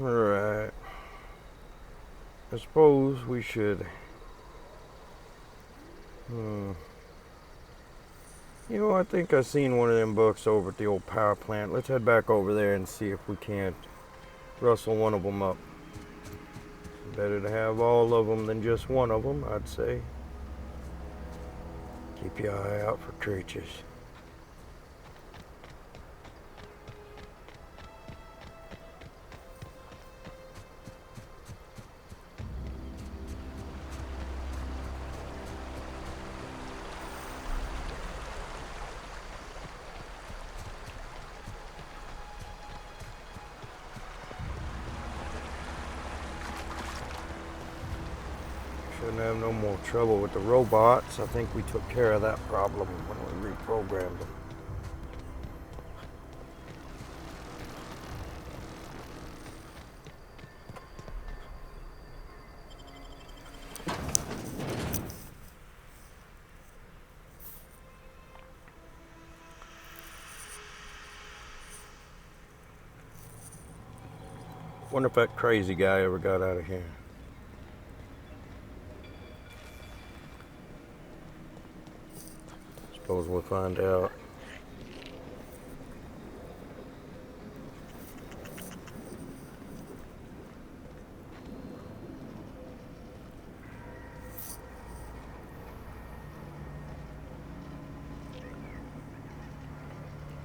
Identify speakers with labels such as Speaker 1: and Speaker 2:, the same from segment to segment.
Speaker 1: Alright. I suppose we should... I think I seen one of them books over at the old power plant. Let's head back over there and see if we can't rustle one of them up. Better to have all of them than just one of them, I'd say. Keep your eye out for creatures. Shouldn't have no more trouble with the robots. I think we took care of that problem when we reprogrammed them. Wonder if that crazy guy ever got out of here. Suppose we'll find out.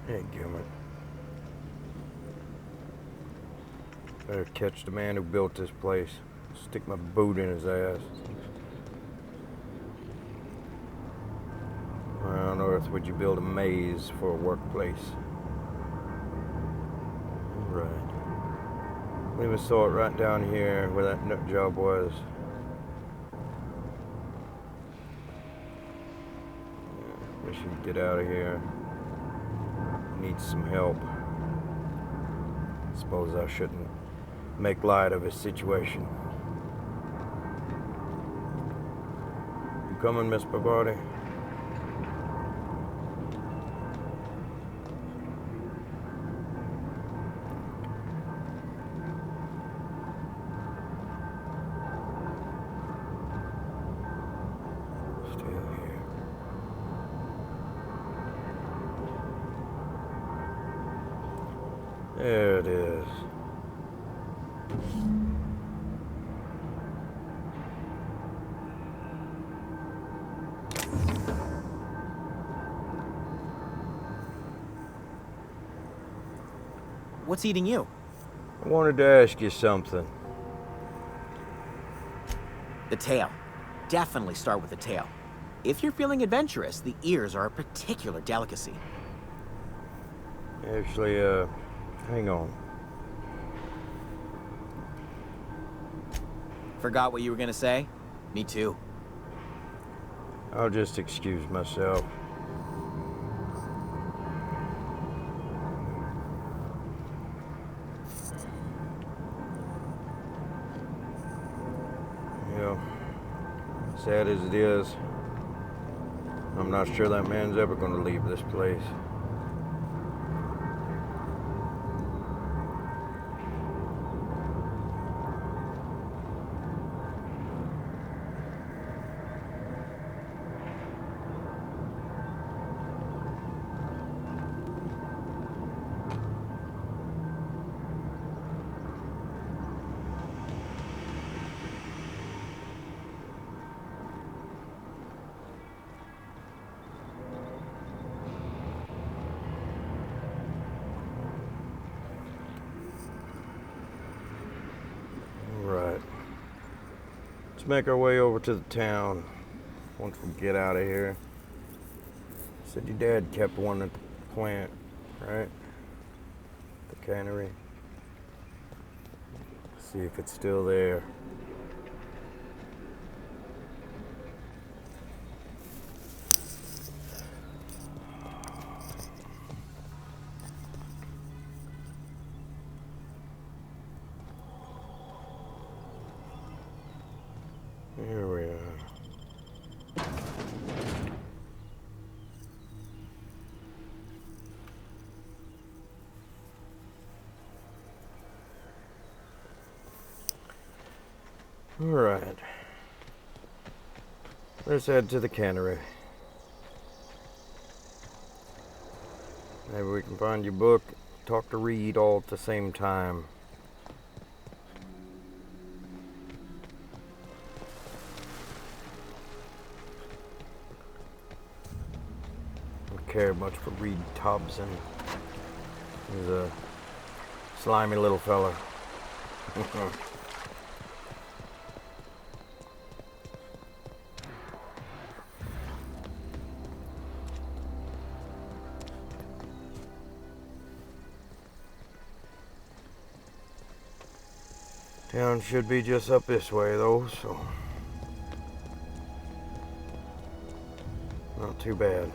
Speaker 1: Hey, Gilman. Better catch the man who built this place. Stick my boot in his ass. Why on earth would you build a maze for a workplace? Right. We even saw it right down here where that nut job was. Wish he'd get out of here. Needs some help. Suppose I shouldn't make light of his situation. You coming, Miss Bavardi? Still here. There it is.
Speaker 2: What's eating you?
Speaker 1: I wanted to ask you something.
Speaker 2: The tail. Definitely start with the tail. If you're feeling adventurous, the ears are a particular delicacy.
Speaker 1: Actually, hang on.
Speaker 2: Forgot what you were gonna say? Me too.
Speaker 1: I'll just excuse myself. Sad as it is, I'm not sure that man's ever going to leave this place. Right. Let's make our way over to the town once we get out of here. Said your dad kept one at the plant, right? The cannery. See if it's still there. Here we are. Alright. Let's head to the cannery. Maybe we can find your book, talk to Reed all at the same time. I don't care much for Reed Thompson. He's a slimy little fella. Town should be just up this way though, so not too bad.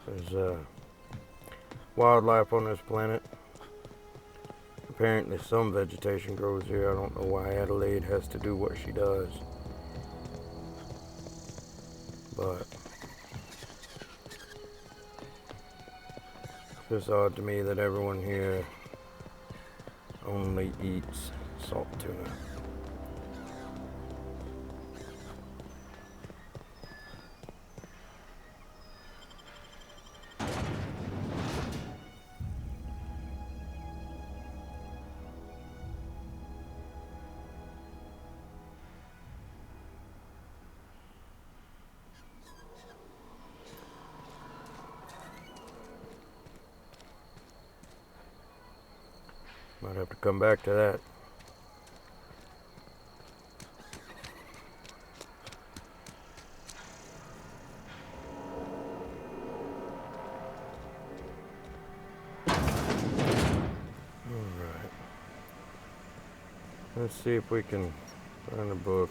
Speaker 1: There's wildlife on this planet. Apparently some vegetation grows here. I don't know why Adelaide has to do what she does. But it's just odd to me that everyone here only eats salt tuna. Might have to come back to that. Alright. Let's see if we can find a book.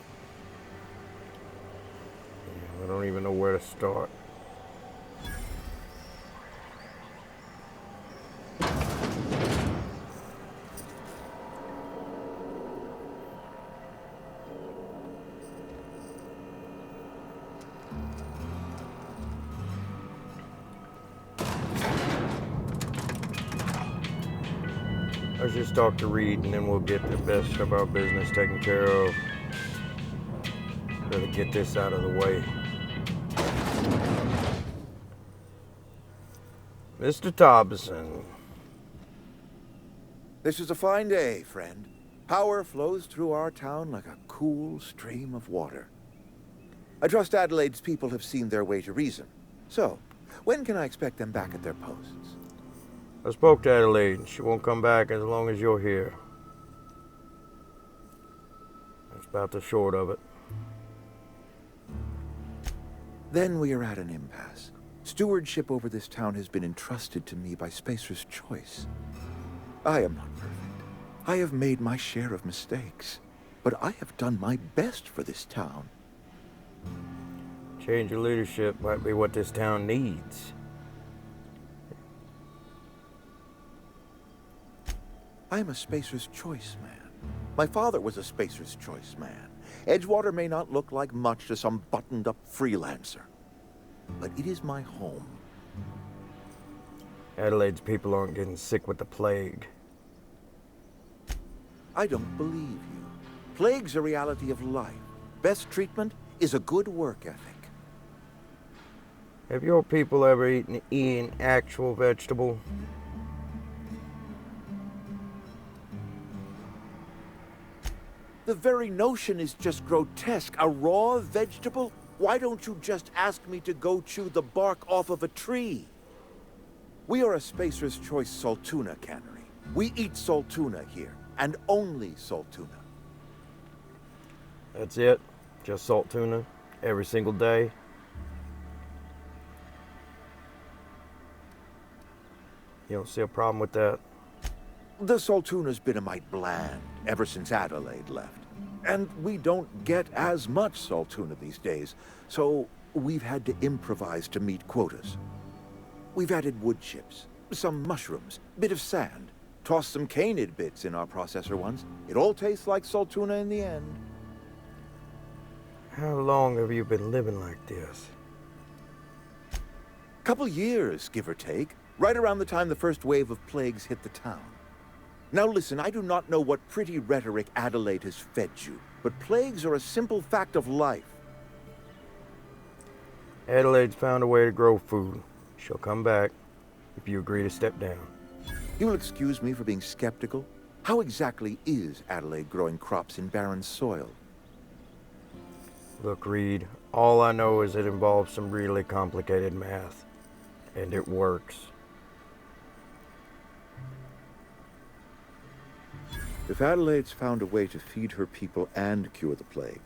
Speaker 1: Yeah, I don't even know where to start. Let's just talk to Reed and then we'll get the best of our business taken care of. Better get this out of the way. Mr. Thompson.
Speaker 3: This is a fine day, friend. Power flows through our town like a cool stream of water. I trust Adelaide's people have seen their way to reason. So, when can I expect them back at their posts?
Speaker 1: I spoke to Adelaide. She won't come back as long as you're here. That's about the short of it.
Speaker 3: Then we are at an impasse. Stewardship over this town has been entrusted to me by Spacer's choice. I am not perfect. I have made my share of mistakes. But I have done my best for this town.
Speaker 1: Change of leadership might be what this town needs.
Speaker 3: I am a Spacer's Choice man. My father was a Spacer's Choice man. Edgewater may not look like much to some buttoned-up freelancer, but it is my home.
Speaker 1: Adelaide's people aren't getting sick with the plague.
Speaker 3: I don't believe you. Plague's a reality of life. Best treatment is a good work ethic.
Speaker 1: Have your people ever eaten an actual vegetable?
Speaker 3: The very notion is just grotesque. A raw vegetable? Why don't you just ask me to go chew the bark off of a tree? We are a Spacer's Choice salt tuna cannery. We eat salt tuna here, and only salt tuna.
Speaker 1: That's it? Just salt tuna? Every single day? You don't see a problem with that?
Speaker 3: The salt tuna's been a mite bland ever since Adelaide left. And we don't get as much salt tuna these days, so we've had to improvise to meet quotas. We've added wood chips, some mushrooms, bit of sand, Tossed some canid bits in our processor once. It all tastes like salt tuna in the end.
Speaker 1: How long have you been living like this?
Speaker 3: Couple years, give or take. Right around the time the first wave of plagues hit the town. Now listen, I do not know what pretty rhetoric Adelaide has fed you, but plagues are a simple fact of life.
Speaker 1: Adelaide's found a way to grow food. She'll come back if you agree to step down.
Speaker 3: You'll excuse me for being skeptical. How exactly is Adelaide growing crops in barren soil?
Speaker 1: Look, Reed, all I know is it involves some really complicated math. And it works.
Speaker 3: If Adelaide's found a way to feed her people and cure the plague,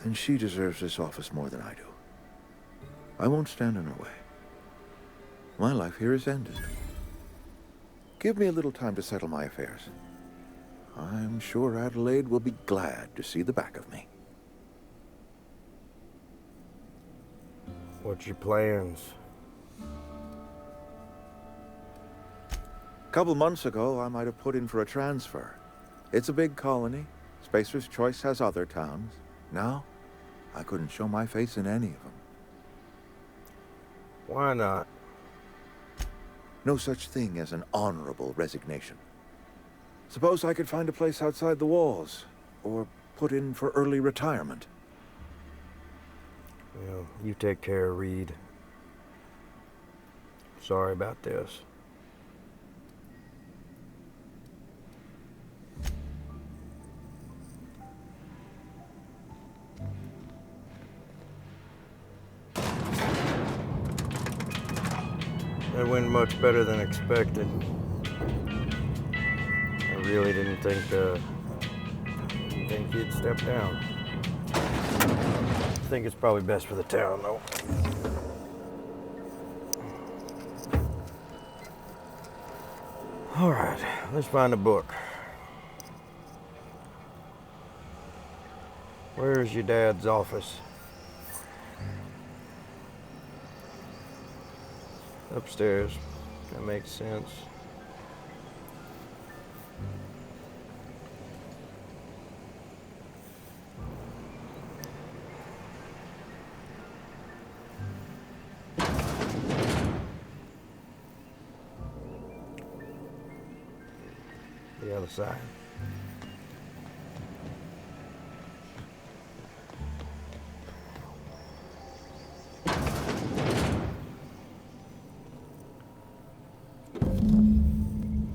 Speaker 3: then she deserves this office more than I do. I won't stand in her way. My life here is ended. Give me a little time to settle my affairs. I'm sure Adelaide will be glad to see the back of me.
Speaker 1: What's your plans?
Speaker 3: A couple months ago, I might have put in for a transfer. It's a big colony. Spacer's Choice has other towns. Now, I couldn't show my face in any of them.
Speaker 1: Why not?
Speaker 3: No such thing as an honorable resignation. Suppose I could find a place outside the walls, or put in for early retirement.
Speaker 1: Well, you take care, Reed. Sorry about this. That went much better than expected. I really didn't think he'd step down. I think it's probably best for the town, though. All right, let's find a book. Where's your dad's office? Upstairs. That makes sense. The other side.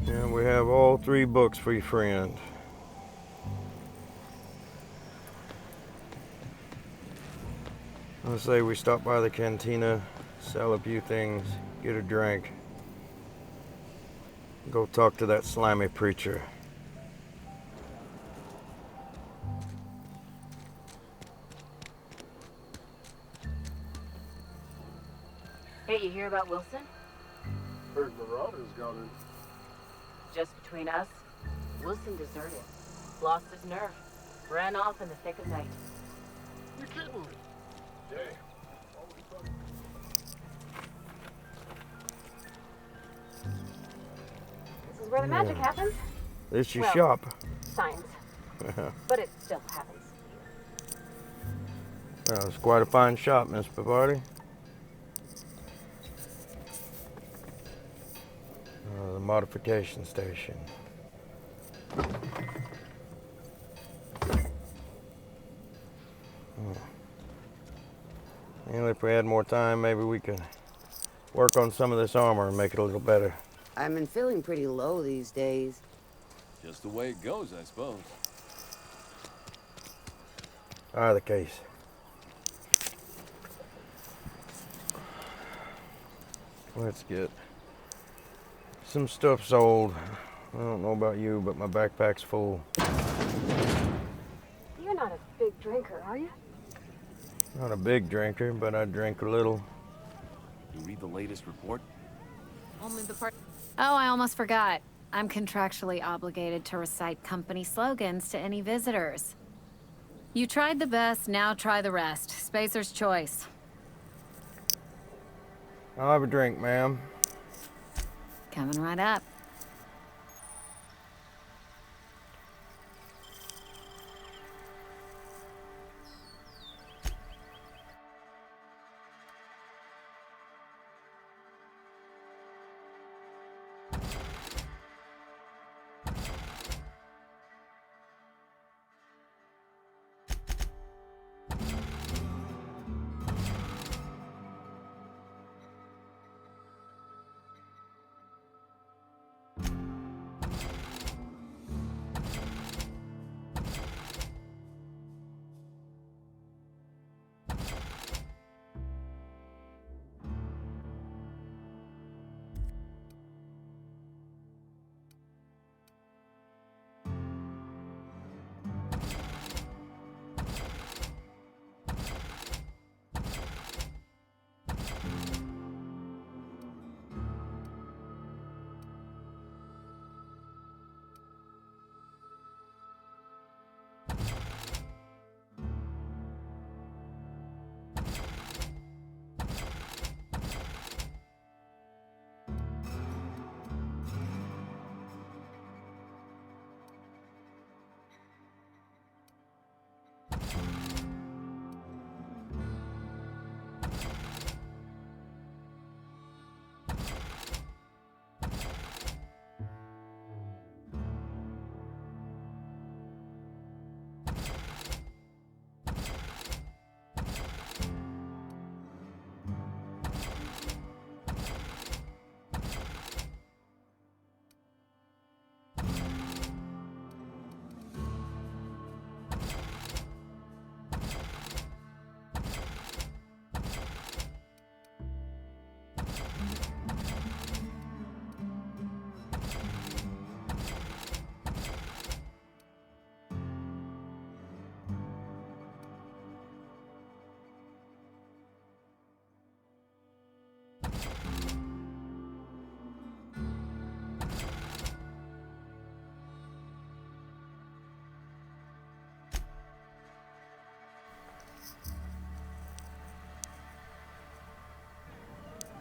Speaker 1: And we have all 3 books for your friend. Let's say we stop by the cantina, sell a few things, get a drink. Go talk to that slimy preacher.
Speaker 4: Hey, you hear about Wilson?
Speaker 5: Heard Marauders got in.
Speaker 4: Just between us, Wilson deserted. Lost his nerve. Ran off in the thick of night.
Speaker 5: You're kidding me. Damn. Holy fuck.
Speaker 4: This is where the magic happens.
Speaker 1: This your
Speaker 4: Well,
Speaker 1: shop.
Speaker 4: Science. But it still happens.
Speaker 1: Well, it's quite a fine shop, Miss Bavardi. The modification station. And if we had more time, maybe we could work on some of this armor and make it a little better.
Speaker 6: I've been feeling pretty low these days.
Speaker 5: Just the way it goes, I suppose.
Speaker 1: The case. Let's get some stuff sold. I don't know about you, but my backpack's full.
Speaker 4: You're not a big drinker, are you?
Speaker 1: Not a big drinker, but I drink a little.
Speaker 5: You read the latest report?
Speaker 4: Only the part.
Speaker 7: Oh, I almost forgot. I'm contractually obligated to recite company slogans to any visitors. You tried the best, now try the rest. Spacer's Choice.
Speaker 1: I'll have a drink, ma'am.
Speaker 7: Coming right up.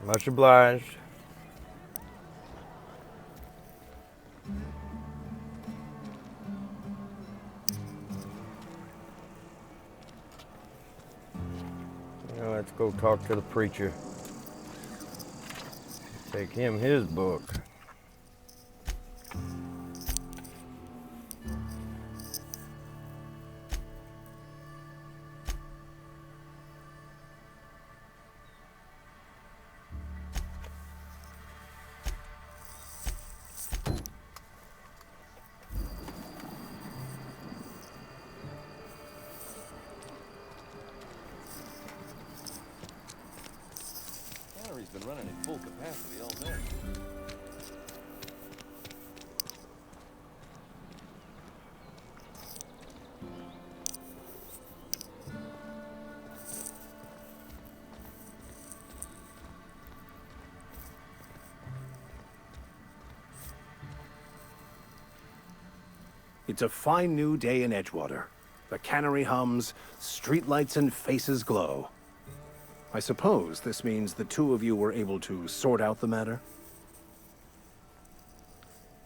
Speaker 1: Much obliged. Now let's go talk to the preacher. Take him his book.
Speaker 8: Cannery's been running at full capacity all day.
Speaker 9: It's a fine new day in Edgewater. The cannery hums, streetlights and faces glow. I suppose this means the two of you were able to sort out the matter?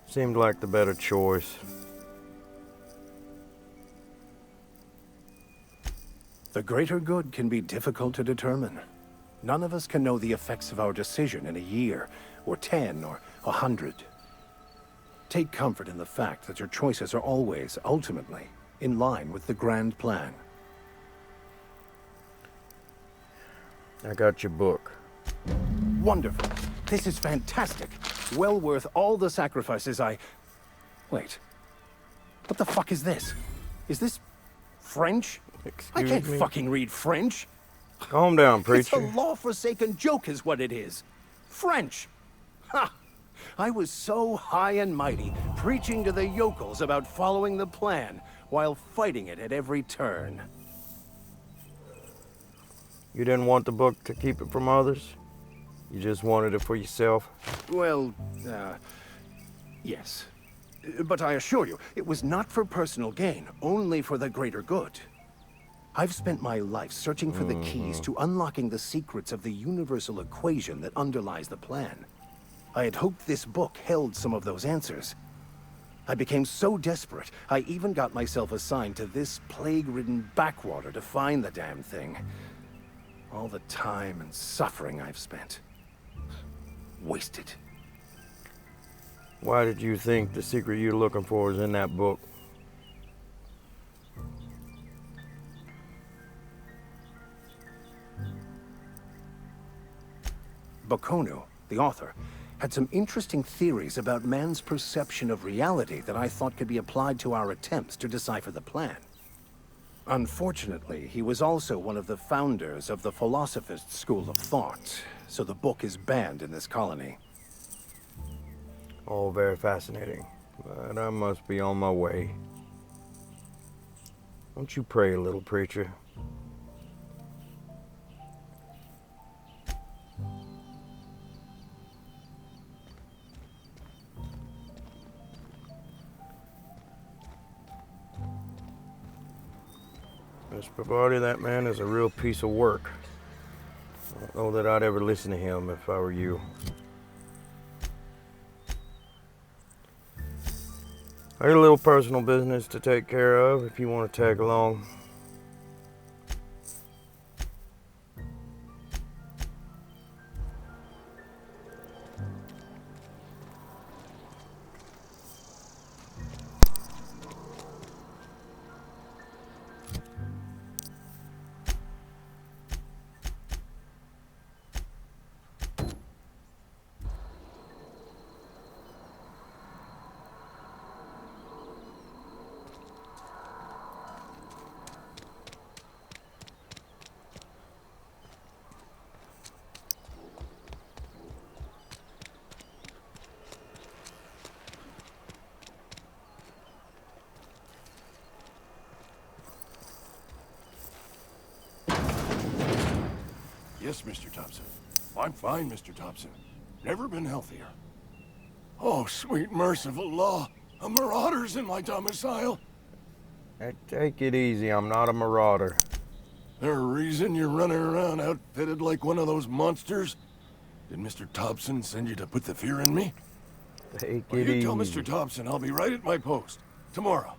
Speaker 1: Seemed like the better choice.
Speaker 9: The greater good can be difficult to determine. None of us can know the effects of our decision in a year, or 10, or 100. Take comfort in the fact that your choices are always, ultimately, in line with the grand plan.
Speaker 1: I got your book.
Speaker 9: Wonderful. This is fantastic. Well worth all the sacrifices I... Wait. What the fuck is this? Is this French? I can't fucking read French.
Speaker 1: Calm down, preacher.
Speaker 9: It's a law-forsaken joke is what it is. French. Ha! I was so high and mighty, preaching to the yokels about following the plan, while fighting it at every turn.
Speaker 1: You didn't want the book to keep it from others? You just wanted it for yourself?
Speaker 9: Well, yes. But I assure you, it was not for personal gain, only for the greater good. I've spent my life searching for the keys to unlocking the secrets of the universal equation that underlies the plan. I had hoped this book held some of those answers. I became so desperate, I even got myself assigned to this plague-ridden backwater to find the damn thing. All the time and suffering I've spent. Wasted.
Speaker 1: Why did you think the secret you're looking for is in that book?
Speaker 9: Bakonu, the author, had some interesting theories about man's perception of reality that I thought could be applied to our attempts to decipher the plan. Unfortunately, he was also one of the founders of the Philosophist school of thought, so the book is banned in this colony.
Speaker 1: All very fascinating, but I must be on my way. Won't you pray, little preacher? Miss Bavardi, that man is a real piece of work. I don't know that I'd ever listen to him if I were you. I got a little personal business to take care of if you want to tag along.
Speaker 5: Yes, Mr. Thompson. I'm fine, Mr. Thompson. Never been healthier. Oh, sweet merciful law. A marauder's in my domicile.
Speaker 1: Hey, take it easy, I'm not a marauder.
Speaker 5: There a reason you're running around outfitted like one of those monsters? Did Mr. Thompson send you to put the fear in me?
Speaker 1: Take
Speaker 5: Well,
Speaker 1: it
Speaker 5: you
Speaker 1: easy.
Speaker 5: tell Mr. Thompson I'll be right at my post. Tomorrow.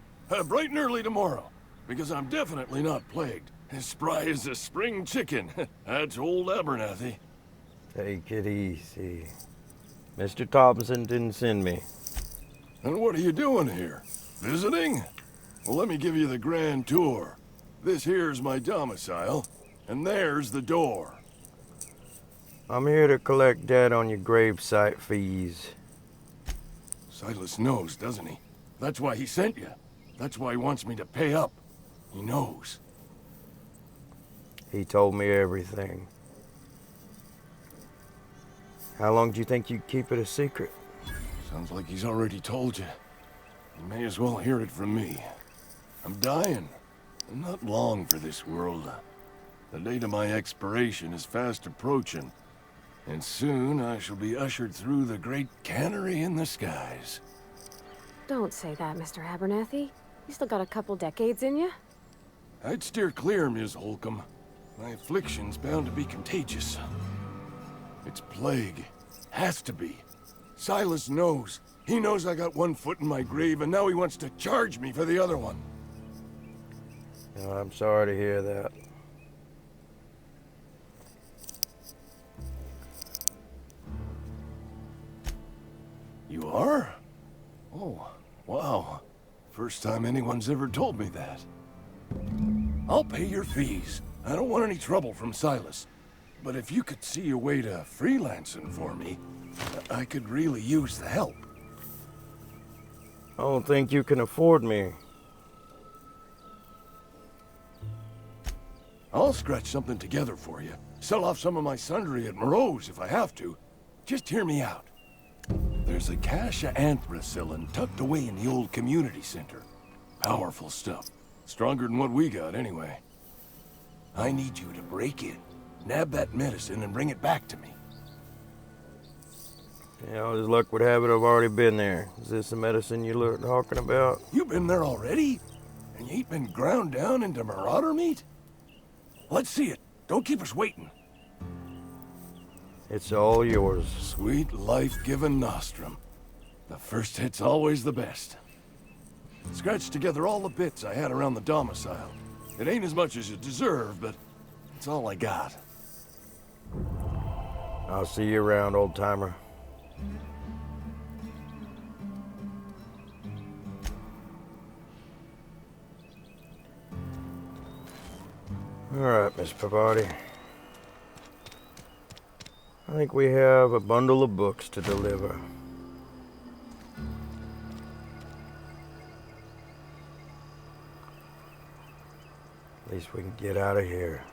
Speaker 5: Bright and early tomorrow. Because I'm definitely not plagued. As spry as a spring chicken. That's old Abernathy.
Speaker 1: Take it easy. Mr. Thompson didn't send me.
Speaker 5: And what are you doing here? Visiting? Well, let me give you the grand tour. This here's my domicile, and there's the door.
Speaker 1: I'm here to collect debt on your gravesite fees.
Speaker 5: Silas knows, doesn't he? That's why he sent you. That's why he wants me to pay up. He knows.
Speaker 1: He told me everything. How long do you think you'd keep it a secret?
Speaker 5: Sounds like he's already told you. You may as well hear it from me. I'm dying. I'm not long for this world. The date of my expiration is fast approaching. And soon I shall be ushered through the great cannery in the skies.
Speaker 10: Don't say that, Mr. Abernathy. You still got a couple decades in you.
Speaker 5: I'd steer clear, Ms. Holcomb. My affliction's bound to be contagious. It's plague. Has to be. Silas knows. He knows I got one foot in my grave, and now he wants to charge me for the other one.
Speaker 1: Oh, I'm sorry to hear that.
Speaker 5: You are? Oh, wow. First time anyone's ever told me that. I'll pay your fees. I don't want any trouble from Silas. But if you could see a way to freelancing for me, I could really use the help.
Speaker 1: I don't think you can afford me.
Speaker 5: I'll scratch something together for you. Sell off some of my sundry at Moreau's if I have to. Just hear me out. There's a cache of anthracillin tucked away in the old community center. Powerful stuff. Stronger than what we got, anyway. I need you to break in, nab that medicine, and bring it back to me.
Speaker 1: You know, as luck would have it, I've already been there. Is this the medicine you're talking about?
Speaker 5: You been there already? And you ain't been ground down into marauder meat? Let's see it. Don't keep us waiting.
Speaker 1: It's all yours.
Speaker 5: Sweet, life-giving nostrum. The first hit's always the best. Scratched together all the bits I had around the domicile. It ain't as much as you deserve, but it's all I got.
Speaker 1: I'll see you around, old-timer. All right, Miss Pavati. I think we have a bundle of books to deliver. At least we can get out of here.